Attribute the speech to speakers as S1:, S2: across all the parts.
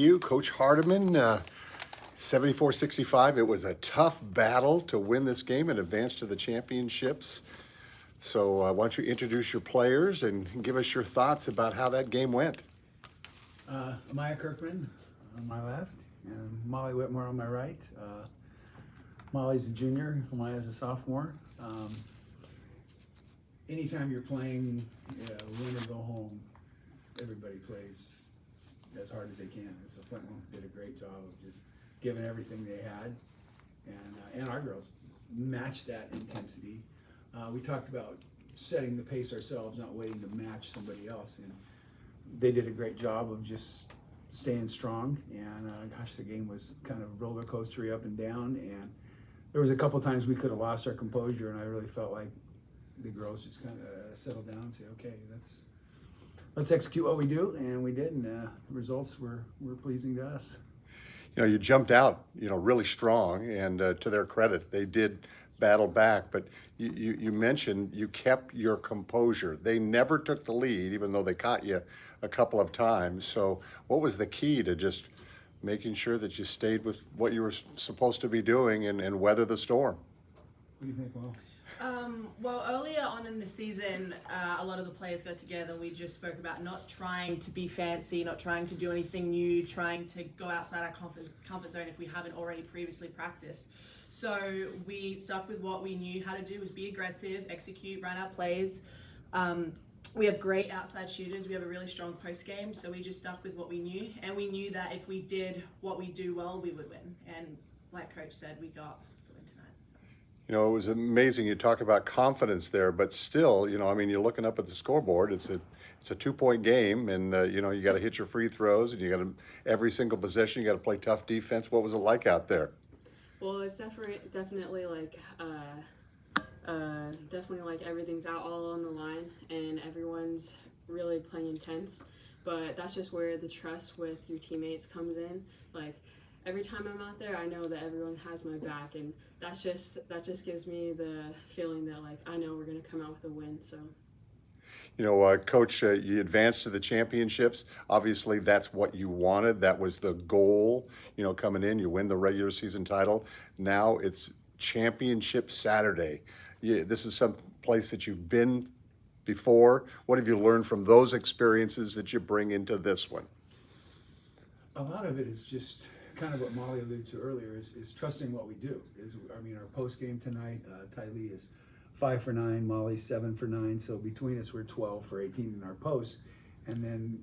S1: you, Coach Hardiman. 74-65, it was a tough battle to win this game and advance to the championships. So why don't you introduce your players and give us your thoughts about how that game went?
S2: Amaya Kirkman on my left, and Molly Whitmore on my right. Molly's a junior, Amaya's a sophomore. Anytime you're playing win or go home, everybody plays as hard as they can. And so Flint did a great job of just giving everything they had, and our girls matched that intensity. We talked about setting the pace ourselves, not waiting to match somebody else, and they did a great job of just staying strong. And gosh, the game was kind of roller coastery up and down, and there was a couple times we could have lost our composure, and I really felt like the girls just kind of settled down and say, okay, let's execute what we do, and we did, and the results were pleasing to us.
S1: You know, you jumped out, really strong, and to their credit, they did battle back. But you mentioned you kept your composure. They never took the lead, even though they caught you a couple of times. So what was the key to just making sure that you stayed with what you were supposed to be doing and weather the storm?
S2: What do you think, Will?
S3: Well, earlier on in the season, a lot of the players got together and we just spoke about not trying to be fancy, not trying to do anything new, trying to go outside our comfort zone if we haven't already previously practiced. So we stuck with what we knew how to do, was be aggressive, execute, run our plays. We have great outside shooters. We have a really strong post game, so we just stuck with what we knew. And we knew that if we did what we do well, we would win. And like Coach said, we got the win tonight. So.
S1: It was amazing. You talk about confidence there, but still, you're looking up at the scoreboard. It's a 2-point game, and you got to hit your free throws, and you got to every single possession. You got to play tough defense. What was it like out there?
S4: Well, it's definitely like everything's out all on the line, and everyone's really playing intense. But that's just where the trust with your teammates comes in. Like, every time I'm out there, I know that everyone has my back, and that just gives me the feeling that, like, I know we're going to come out with a win. So,
S1: Coach, you advanced to the championships. Obviously, that's what you wanted. That was the goal, coming in. You win the regular season title. Now it's Championship Saturday. This is some place that you've been before. What have you learned from those experiences that you bring into this one?
S2: A lot of it is just kind of what Molly alluded to earlier, is trusting what we do. Our post game tonight, Tylee is 5 for 9, Molly 7 for 9. So between us, we're 12 for 18 in our posts. And then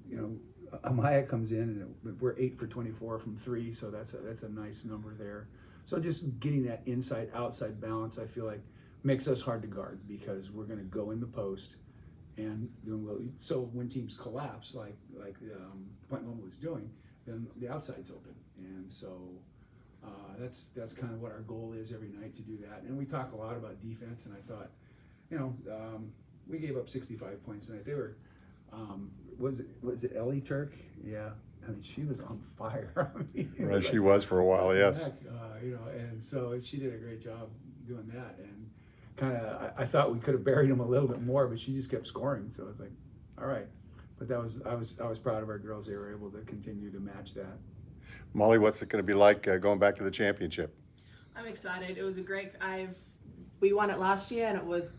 S2: Amaya comes in and we're 8 for 24 from 3. So that's a nice number there. So just getting that inside outside balance, I feel like makes us hard to guard, because we're going to go in the post, and then so when teams collapse like Point Loma was doing, then the outside's open. And so that's kind of what our goal is every night, to do that. And we talk a lot about defense, and I thought, we gave up 65 points tonight. They were, was it Ellie Turk? Yeah. She was on fire.
S1: Right, she was for a while, yes.
S2: And so she did a great job doing that. And I thought we could have buried them a little bit more, but she just kept scoring. So I was like, all right. But I was proud of our girls. They were able to continue to match that.
S1: Molly, what's it going to be like going back to the championship?
S3: I'm excited. It was we won it last year, and it was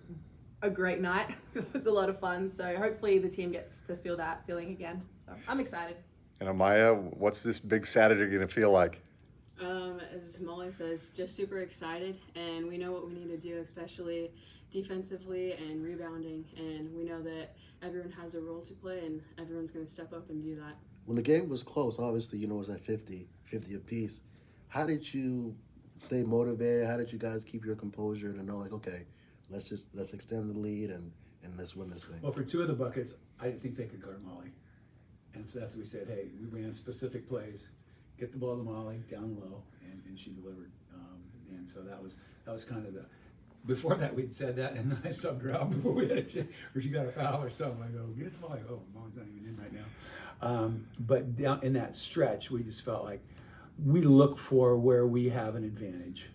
S3: a great night. It was a lot of fun. So hopefully the team gets to feel that feeling again. So I'm excited.
S1: And Amaya, what's this big Saturday going to feel like?
S4: As Molly says, just super excited, and we know what we need to do, especially defensively and rebounding, and we know that everyone has a role to play, and everyone's going to step up and do that.
S5: When the game was close, obviously, it was at 50 apiece. How did you stay motivated? How did you guys keep your composure to know, like, okay, let's extend the lead and let's win this thing?
S2: Well, for 2 of the buckets, I didn't think they could guard Molly. And so that's what we said, hey, we ran specific plays, get the ball to Molly, down low, and she delivered. And so that was kind of before that we'd said that, and then I subbed her out before we had a chance, or she got a foul or something. I go, get it to Molly. Oh, Molly's not even in right now. But down in that stretch, we just felt like we look for where we have an advantage,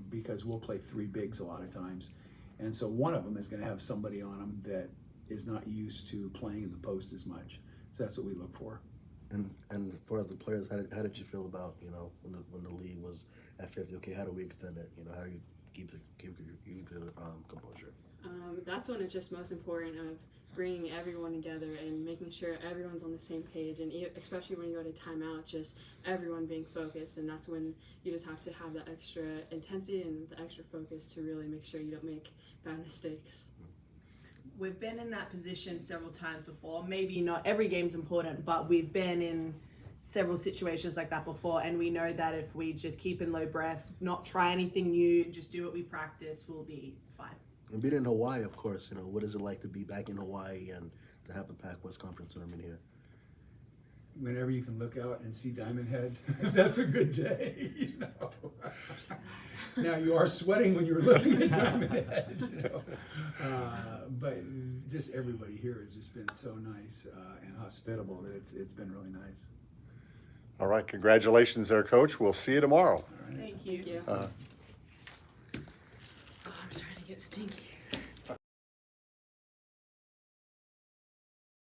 S2: because we'll play 3 bigs a lot of times. And so one of them is going to have somebody on them that is not used to playing in the post as much. So that's what we look for.
S5: And as far as the players, how did you feel about, you know, when the lead was at 50? Okay, how do we extend it? You know, how do you keep your composure?
S4: That's when it's just most important of bringing everyone together and making sure everyone's on the same page, and especially when you go to timeout, just everyone being focused, and that's when you just have to have the extra intensity and the extra focus to really make sure you don't make bad mistakes.
S3: We've been in that position several times before. Maybe not every game's important, but we've been in several situations like that before, and we know that if we just keep in low breath, not try anything new, just do what we practice, we'll be fine.
S5: And being in Hawaii, of course, you know, what is it like to be back in Hawaii and to have the Pac-West Conference tournament here?
S2: Whenever you can look out and see Diamond Head, that's a good day, you know. Now you are sweating when you're looking at Diamond Head, you know. But just everybody here has just been so nice and hospitable that it's been really nice.
S1: All right, congratulations there, Coach. We'll see you tomorrow.
S3: Thank you.
S4: Thank you.
S3: Oh, I'm starting to get stinky.